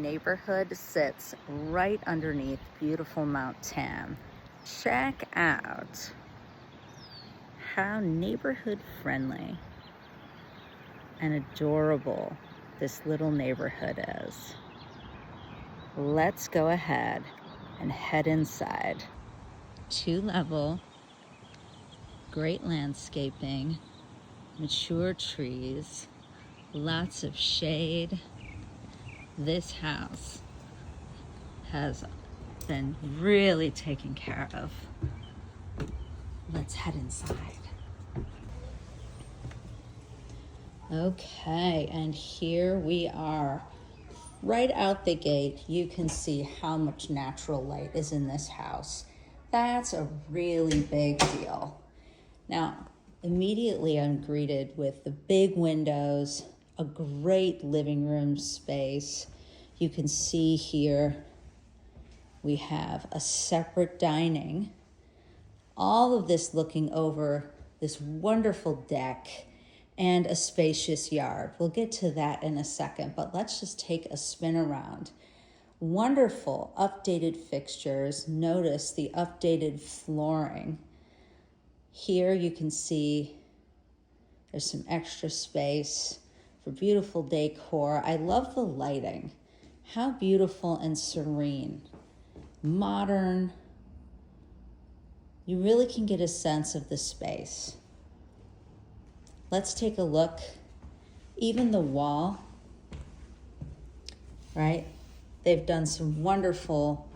Neighborhood sits right underneath beautiful Mount Tam. Check out how neighborhood friendly and adorable this little neighborhood is. Let's go ahead and head inside. 2-level, great landscaping, mature trees, lots of shade. This house has been really taken care of. Let's head inside. Okay, and here we are. Right out the gate, you can see how much natural light is in this house. That's a really big deal. Now, immediately I'm greeted with the big windows, a great living room space. You can see here we have a separate dining. All of this looking over this wonderful deck and a spacious yard. We'll get to that in a second, but let's just take a spin around. Wonderful updated fixtures. Notice the updated flooring. Here you can see there's some extra space for beautiful decor. I love the lighting. How beautiful and serene. Modern. You really can get a sense of the space. Let's take a look. Even the wall, right? They've done some wonderful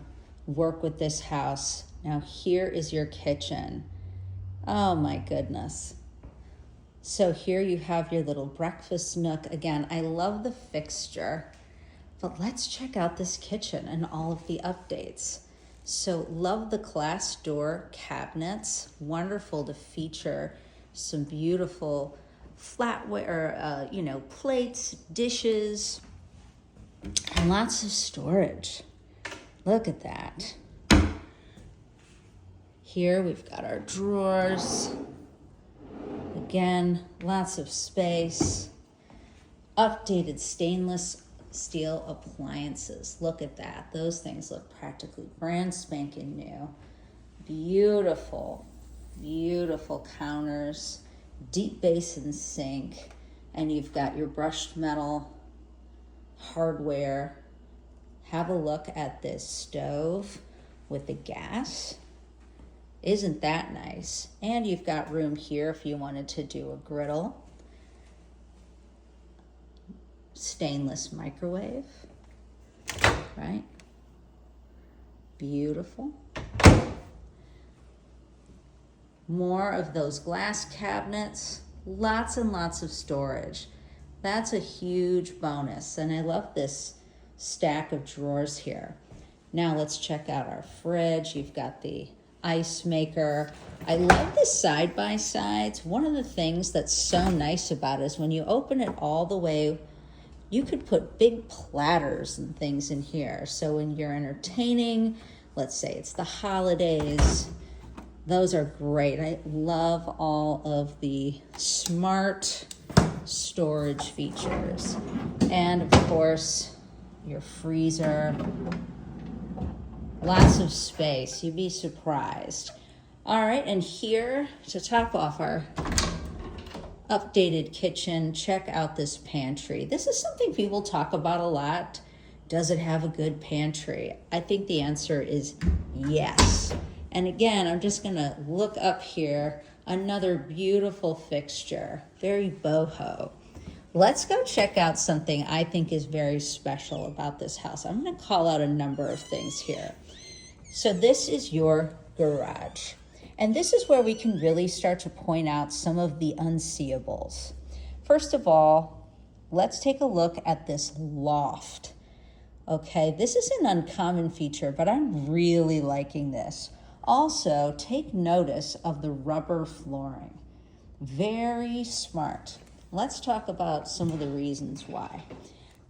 work with this house. Now here is your kitchen. Oh my goodness. So here you have your little breakfast nook. Again, I love the fixture, but let's check out this kitchen and all of the updates. So love the glass door cabinets. Wonderful to feature some beautiful flatware, plates, dishes, and lots of storage. Look at that. Here we've got our drawers. Again, lots of space. Updated stainless steel appliances. Look at that. Those things look practically brand spanking new. Beautiful, beautiful counters, deep basin sink, and you've got your brushed metal hardware. Have a look at this stove with the gas. Isn't that nice? And you've got room here if you wanted to do a griddle. Stainless microwave, right? Beautiful. More of those glass cabinets, lots and lots of storage. That's a huge bonus, and I love this stack of drawers here. Now let's check out our fridge. You've got the ice maker. I love the side-by-sides. One of the things that's so nice about it is when you open it all the way, you could put big platters and things in here. So when you're entertaining, let's say it's the holidays, those are great. I love all of the smart storage features. And of course, your freezer. Lots of space, you'd be surprised. All right, and here to top off our updated kitchen, check out this pantry. This is something people talk about a lot. Does it have a good pantry? I think the answer is yes. And again, I'm just gonna look up here, another beautiful fixture, very boho. Let's go check out something I think is very special about this house. I'm gonna call out a number of things here. So this is your garage. And this is where we can really start to point out some of the unseeables. First of all, let's take a look at this loft. Okay, this is an uncommon feature, but I'm really liking this. Also, take notice of the rubber flooring. Very smart. Let's talk about some of the reasons why.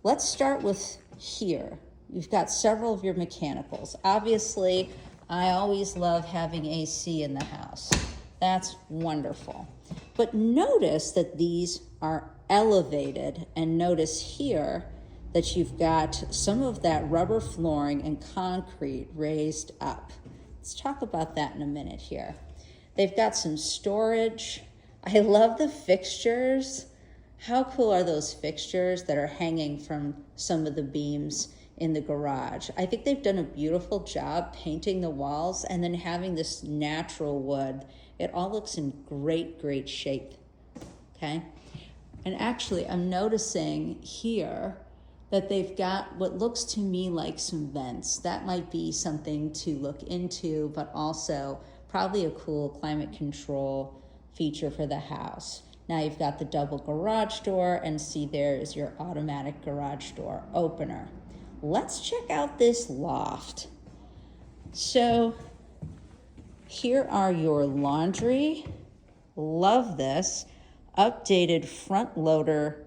Let's start with here. You've got several of your mechanicals. Obviously, I always love having AC in the house. That's wonderful. But notice that these are elevated, and notice here that you've got some of that rubber flooring and concrete raised up. Let's talk about that in a minute here. They've got some storage. I love the fixtures. How cool are those fixtures that are hanging from some of the beams in the garage? I think they've done a beautiful job painting the walls and then having this natural wood. It all looks in great, great shape, okay? And actually, I'm noticing here that they've got what looks to me like some vents. That might be something to look into, but also probably a cool climate control feature for the house. Now you've got the double garage door, and see there is your automatic garage door opener. Let's check out this loft. So here are your laundry. Love this. Updated front loader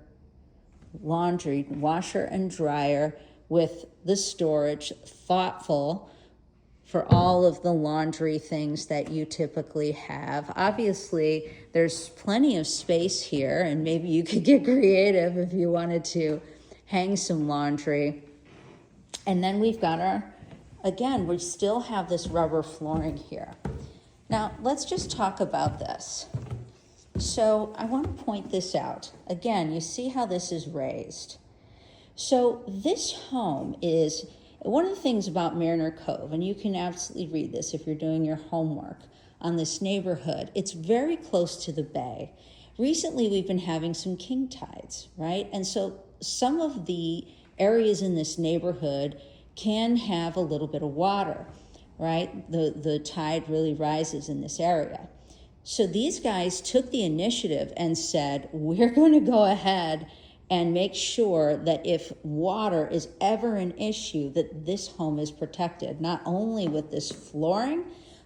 laundry, washer and dryer with the storage, thoughtful for all of the laundry things that you typically have. Obviously, there's plenty of space here, and maybe you could get creative if you wanted to hang some laundry. And then we've got again, we still have this rubber flooring here. Now, let's just talk about this. So I want to point this out. Again, you see how this is raised. So this home is, one of the things about Mariner Cove, and you can absolutely read this if you're doing your homework on this neighborhood, it's very close to the bay. Recently, we've been having some king tides, right? And so some of the areas in this neighborhood can have a little bit of water, right? The tide really rises in this area. So these guys took the initiative and said, we're going to go ahead and make sure that if water is ever an issue, that this home is protected, not only with this flooring,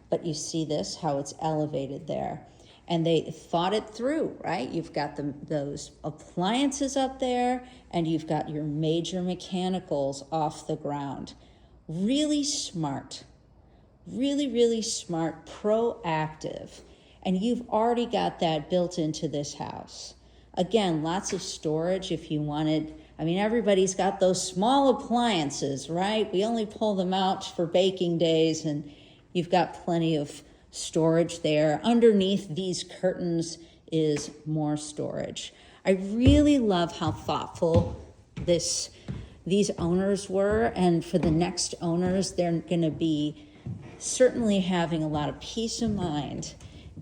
but you see this, how it's elevated there. And they thought it through, right? You've got those appliances up there, and you've got your major mechanicals off the ground. Really smart, really, really smart, proactive. And you've already got that built into this house. Again, lots of storage if you wanted. I mean, everybody's got those small appliances, right? We only pull them out for baking days, and you've got plenty of storage there. Underneath these curtains is more storage. I really love how thoughtful these owners were, and for the next owners, they're going to be certainly having a lot of peace of mind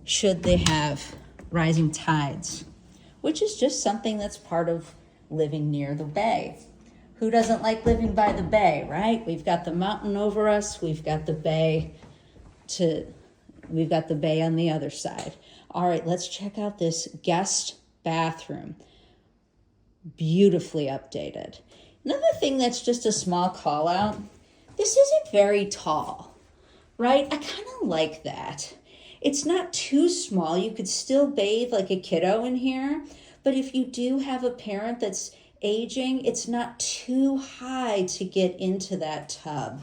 should they have rising tides, which is just something that's part of living near the bay. Who doesn't like living by the bay, right? We've got the mountain over us, we've got the bay on the other side. All right, let's check out this guest bathroom. Beautifully updated. Another thing that's just a small call out, this isn't very tall, right? I kind of like that. It's not too small. You could still bathe like a kiddo in here, but if you do have a parent that's aging, it's not too high to get into that tub.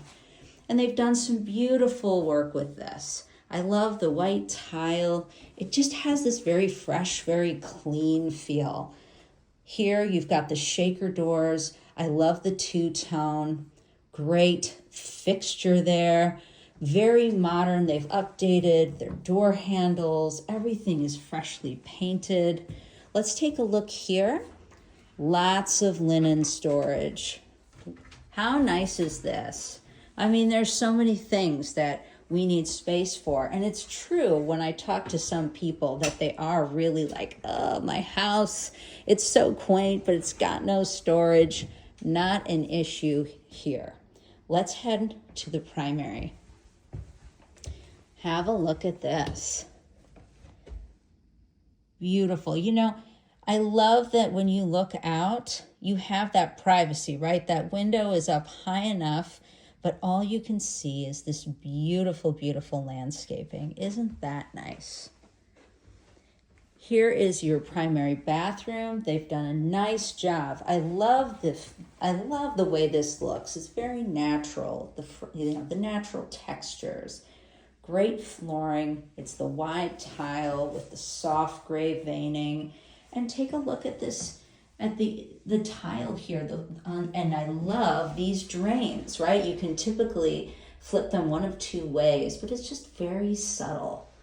And they've done some beautiful work with this. I love the white tile. It just has this very fresh, very clean feel. Here you've got the shaker doors. I love the two-tone. Great fixture there. Very modern. They've updated their door handles. Everything is freshly painted. Let's take a look here. Lots of linen storage. How nice is this? I mean, there's so many things that we need space for. And it's true when I talk to some people that they are really like, oh, my house, it's so quaint, but it's got no storage. Not an issue here. Let's head to the primary. Have a look at this. Beautiful. You know, I love that when you look out, you have that privacy, right? That window is up high enough, but all you can see is this beautiful, beautiful landscaping. Isn't that nice? Here is your primary bathroom. They've done a nice job. I love the way this looks. It's very natural. The natural textures. Great flooring. It's the wide tile with the soft gray veining. And take a look at this at the tile here, and I love these drains, right? You can typically flip them one of two ways, but it's just very subtle.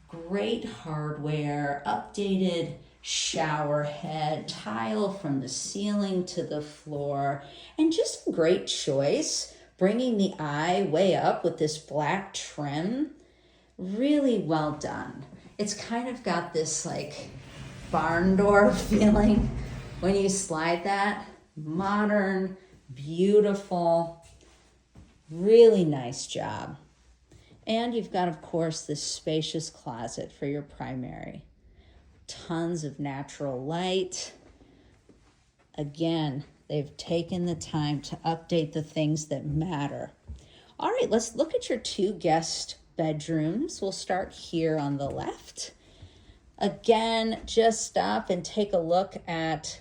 Great hardware, updated shower head, tile from the ceiling to the floor, and just a great choice, bringing the eye way up with this black trim. Really well done. It's kind of got this like barn door feeling when you slide that. Modern, beautiful, really nice job. And you've got, of course, this spacious closet for your primary. Tons of natural light. Again, they've taken the time to update the things that matter. All right, let's look at your 2 guest bedrooms. We'll start here on the left. Again, just stop and take a look at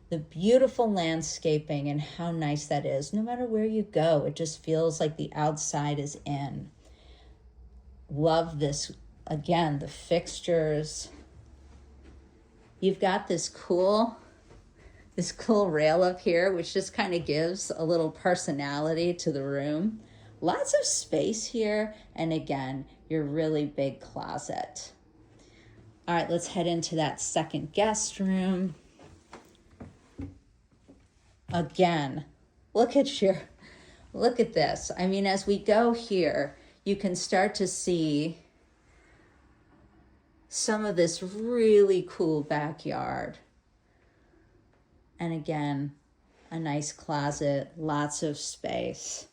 the beautiful landscaping and how nice that is. No matter where you go, it just feels like the outside is in. Love this. Again, the fixtures. You've got this cool rail up here, which just kind of gives a little personality to the room. Lots of space here, and again, your really big closet. All right, let's head into that second guest room. Again, look at this. I mean, as we go here, you can start to see some of this really cool backyard. And again, a nice closet, lots of space.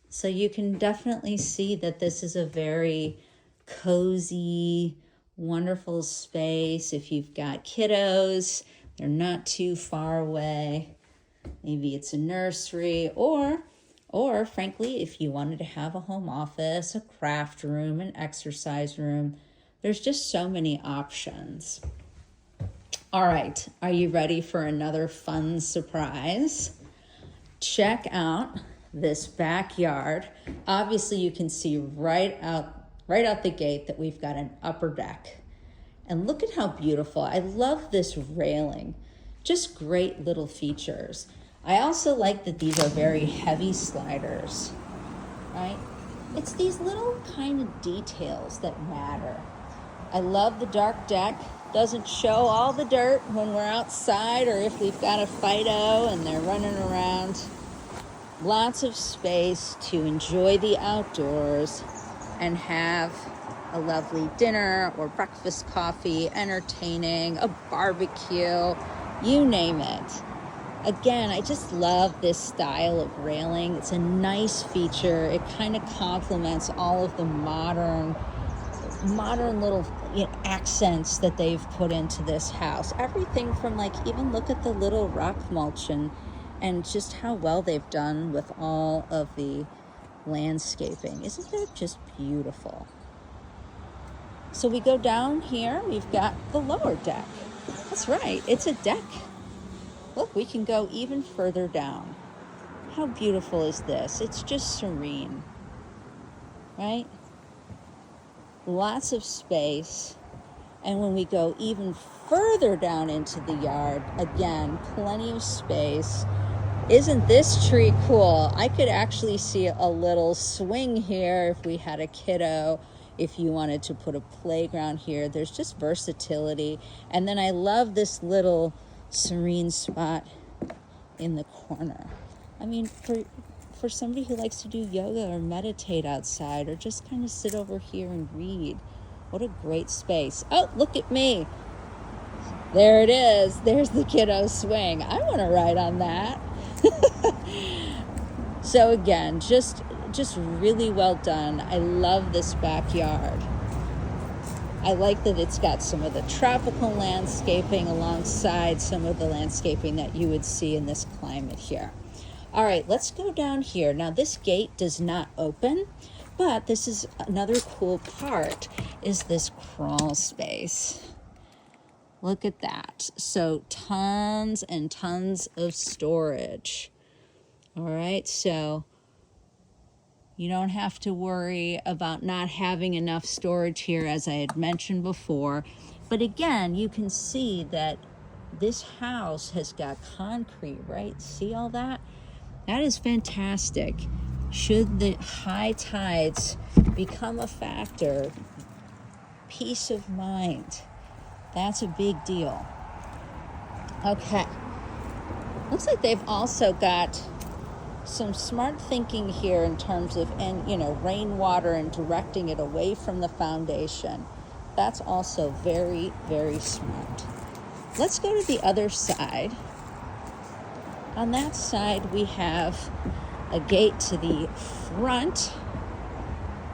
So you can definitely see that this is a very cozy, wonderful space. If you've got kiddos, they're not too far away. Maybe it's a nursery, or frankly, if you wanted to have a home office, a craft room, an exercise room, there's just so many options. All right, are you ready for another fun surprise? Check out this backyard. Obviously, you can see right out the gate that we've got an upper deck. And look at how beautiful. I love this railing. Just great little features. I also like that these are very heavy sliders, right? It's these little kind of details that matter. I love the dark deck. Doesn't show all the dirt when we're outside or if we've got a Fido and they're running around. Lots of space to enjoy the outdoors and have a lovely dinner or breakfast, coffee, entertaining, a barbecue, you name it. Again, I just love this style of railing. It's a nice feature. It kind of complements all of the modern little accents that they've put into this house. Everything from even look at the little rock mulch and just how well they've done with all of the landscaping. Isn't that just beautiful? So we go down here, we've got the lower deck. That's right, it's a deck. Look, we can go even further down. How beautiful is this? It's just serene, right? Lots of space. And when we go even further down into the yard, again, plenty of space. Isn't this tree cool? I could actually see a little swing here if we had a kiddo, if you wanted to put a playground here. There's just versatility. And then I love this little serene spot in the corner. I mean, for somebody who likes to do yoga or meditate outside or just kind of sit over here and read, what a great space. Oh, look at me. There it is. There's the kiddo swing. I want to ride on that. So again, just really well done. I love this backyard. I like that it's got some of the tropical landscaping alongside some of the landscaping that you would see in this climate here. All right, let's go down here. Now, this gate does not open, but this is another cool part, is this crawl space. Look at that. So tons and tons of storage. All right, so you don't have to worry about not having enough storage here, as I had mentioned before. But again, you can see that this house has got concrete, right? See all that? That is fantastic. Should the high tides become a factor, peace of mind. That's a big deal. Okay. Looks like they've also got some smart thinking here in terms of, rainwater and directing it away from the foundation. That's also very, very smart. Let's go to the other side. On that side, we have a gate to the front.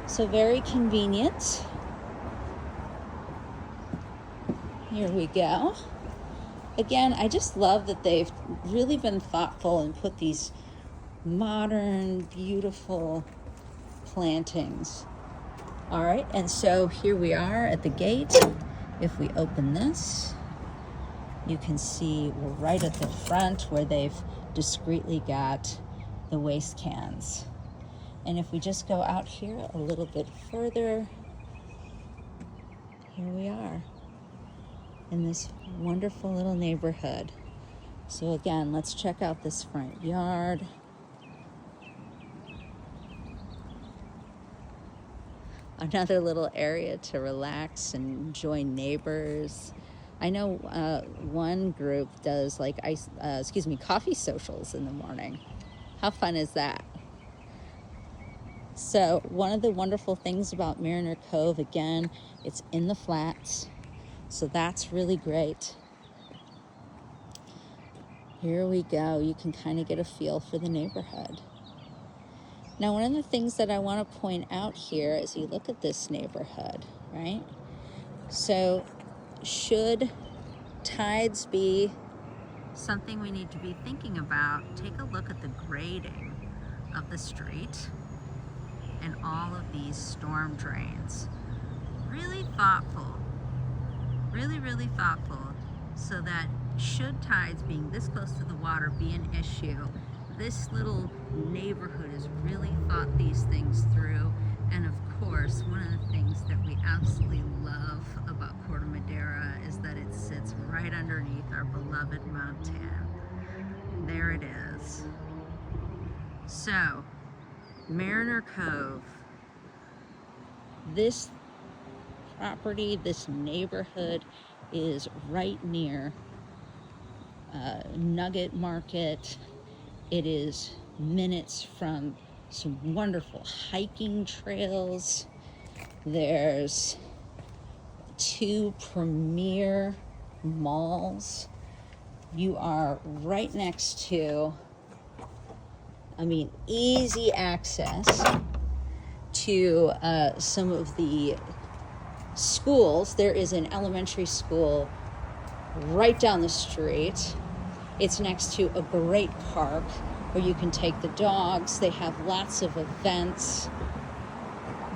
So very convenient. Here we go. Again, I just love that they've really been thoughtful and put these modern, beautiful plantings. All right, and so here we are at the gate. If we open this, you can see we're right at the front where they've discreetly got the waste cans. And if we just go out here a little bit further, here we are in this wonderful little neighborhood. So again, let's check out this front yard. Another little area to relax and join neighbors. I know one group does coffee socials in the morning. How fun is that? So one of the wonderful things about Mariner Cove, again, it's in the flats. So that's really great. Here we go. You can kind of get a feel for the neighborhood. Now, one of the things that I want to point out here as you look at this neighborhood, right? So should tides be something we need to be thinking about, take a look at the grading of the street and all of these storm drains. Really thoughtful. Really, really thoughtful, so that should tides being this close to the water be an issue, this little neighborhood has really thought these things through. And of course, one of the things that we absolutely love about Corte Madera is that it sits right underneath our beloved mountain. There it is. So, Mariner Cove. This property, this neighborhood is right near Nugget Market. It is minutes from some wonderful hiking trails. There's 2 premier malls. You are right next to, easy access to some of the schools. There is an elementary school right down the street. It's next to a great park where you can take the dogs. They have lots of events.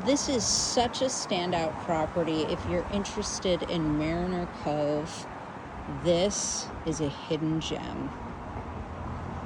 This is such a standout property. If you're interested in Mariner Cove, this is a hidden gem.